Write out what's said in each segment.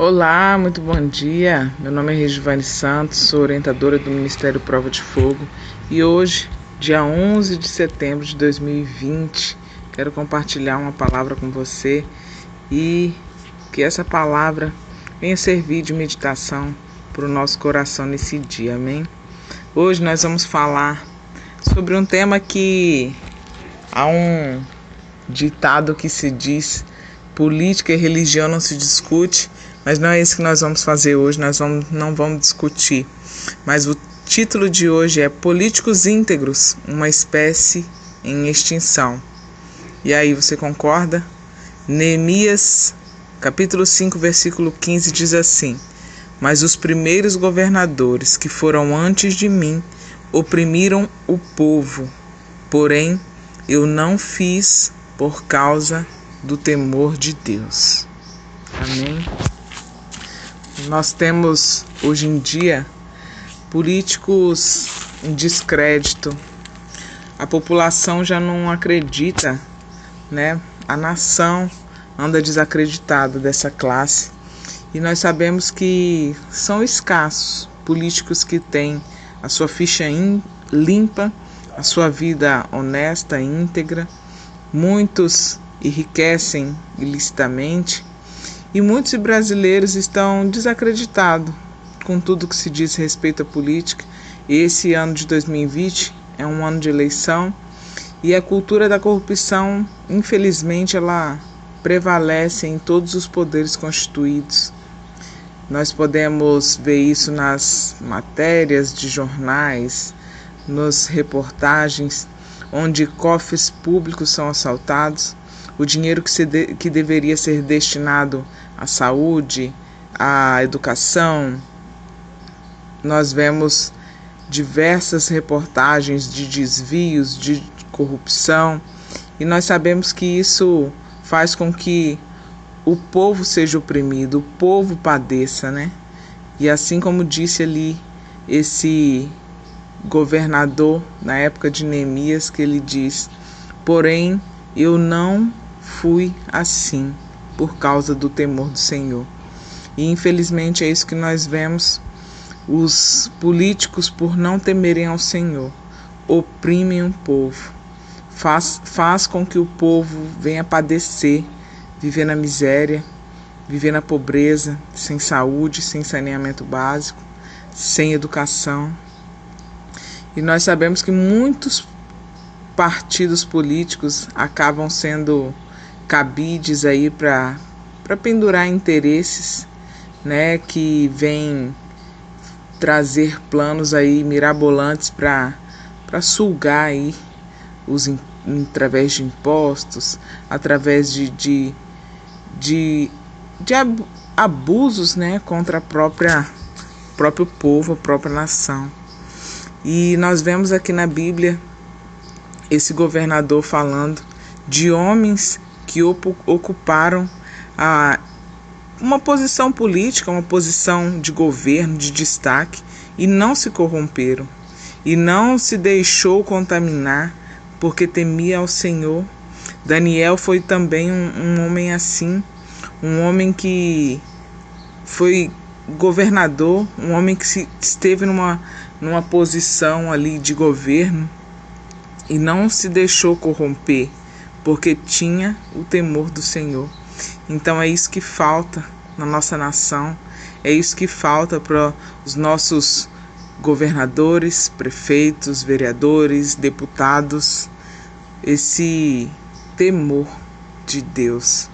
Olá, muito bom dia. Meu nome é Regivane Santos, sou orientadora do Ministério Prova de Fogo e hoje, dia 11 de setembro de 2020, quero compartilhar uma palavra com você e que essa palavra venha servir de meditação para o nosso coração nesse dia, amém? Hoje nós vamos falar sobre um tema que há um ditado que se diz: política e religião não se discute, mas não é isso que nós vamos fazer hoje, não vamos discutir. Mas o título de hoje é Políticos Íntegros, uma espécie em extinção. E aí, você concorda? Neemias, capítulo 5, versículo 15 diz assim: mas os primeiros governadores que foram antes de mim oprimiram o povo, porém eu não fiz por causa do temor de Deus. Amém? Nós temos hoje em dia políticos em descrédito. A população já não acredita, né? A nação anda desacreditada dessa classe. E nós sabemos que são escassos políticos que têm a sua ficha limpa, a sua vida honesta, íntegra. Muitos enriquecem ilicitamente e muitos brasileiros estão desacreditados com tudo que se diz respeito à política. Esse ano de 2020 é um ano de eleição e a cultura da corrupção, infelizmente, ela prevalece em todos os poderes constituídos. Nós podemos ver isso nas matérias de jornais, nas reportagens, onde cofres públicos são assaltados. O dinheiro que deveria ser destinado à saúde, à educação, nós vemos diversas reportagens de desvios, de corrupção, e nós sabemos que isso faz com que o povo seja oprimido, o povo padeça, né? E assim como disse ali esse governador na época de Neemias, que ele diz: porém eu não fui assim por causa do temor do Senhor. E infelizmente é isso que nós vemos. Os políticos, por não temerem ao Senhor, oprimem o povo, faz com que o povo venha padecer, viver na miséria, viver na pobreza, sem saúde, sem saneamento básico, sem educação. E nós sabemos que muitos partidos políticos acabam sendo cabides aí para pendurar interesses, né, que vêm trazer planos aí mirabolantes para sugar aí através de impostos, através de abusos, né, contra próprio povo, a própria nação. E nós vemos aqui na Bíblia esse governador falando de homens que ocuparam uma posição política, uma posição de governo, de destaque, e não se corromperam, e não se deixou contaminar, porque temia ao Senhor. Daniel foi também um homem assim, um homem que foi governador, um homem que esteve numa posição ali de governo e não se deixou corromper, porque tinha o temor do Senhor. Então é isso que falta na nossa nação, é isso que falta para os nossos governadores, prefeitos, vereadores, deputados, esse temor de Deus.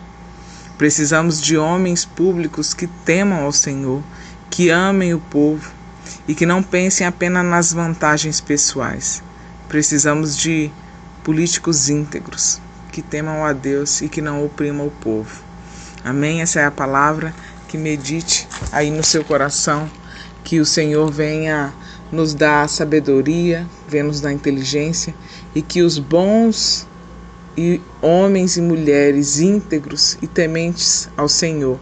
Precisamos de homens públicos que temam ao Senhor, que amem o povo e que não pensem apenas nas vantagens pessoais. Precisamos de políticos íntegros, que temam a Deus e que não oprimam o povo. Amém? Essa é a palavra. Que medite aí no seu coração, que o Senhor venha nos dar sabedoria, venha nos dar inteligência, e que os bons homens e mulheres íntegros e tementes ao Senhor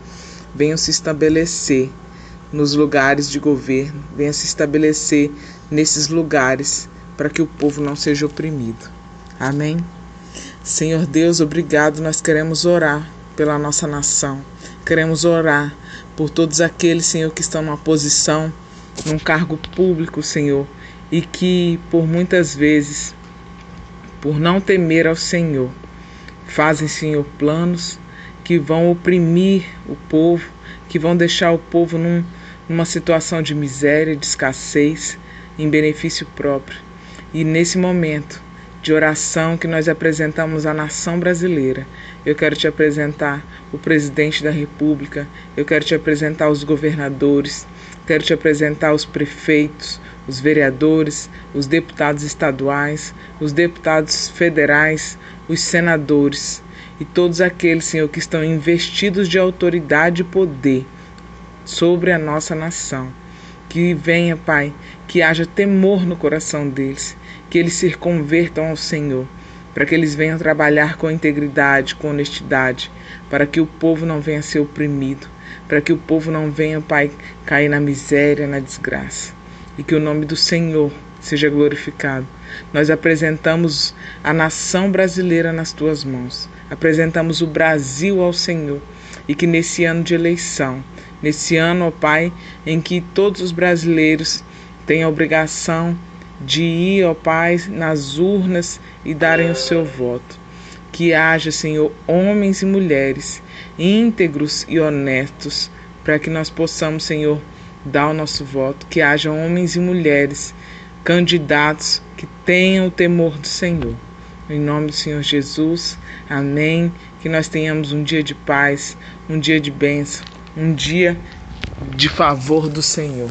venham se estabelecer nos lugares de governo, venham se estabelecer nesses lugares, para que o povo não seja oprimido. Amém? Senhor Deus, obrigado. Nós queremos orar pela nossa nação, queremos orar por todos aqueles, Senhor, que estão numa posição, num cargo público, Senhor, e que por muitas vezes, por não temer ao Senhor, fazem, Senhor, planos que vão oprimir o povo, que vão deixar o povo numa situação de miséria, de escassez, em benefício próprio. E nesse momento de oração que nós apresentamos à nação brasileira, eu quero te apresentar o presidente da República, eu quero te apresentar os governadores, quero te apresentar os prefeitos, os vereadores, os deputados estaduais, os deputados federais, os senadores e todos aqueles, Senhor, que estão investidos de autoridade e poder sobre a nossa nação. Que venha, Pai, que haja temor no coração deles, que eles se convertam ao Senhor, para que eles venham trabalhar com integridade, com honestidade, para que o povo não venha ser oprimido, para que o povo não venha, Pai, cair na miséria, na desgraça, e que o nome do Senhor seja glorificado. Nós apresentamos a nação brasileira nas tuas mãos, apresentamos o Brasil ao Senhor, e que nesse ano de eleição, nesse ano, ó Pai, em que todos os brasileiros têm a obrigação de ir, ó Pai, nas urnas e darem o seu voto. Que haja, Senhor, homens e mulheres íntegros e honestos, para que nós possamos, Senhor, dar o nosso voto. Que haja homens e mulheres, candidatos que tenham o temor do Senhor. Em nome do Senhor Jesus, amém. Que nós tenhamos um dia de paz, um dia de bênção, um dia de favor do Senhor.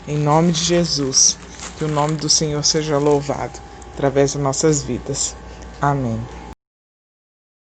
Em nome de Jesus, que o nome do Senhor seja louvado através das nossas vidas. Amém.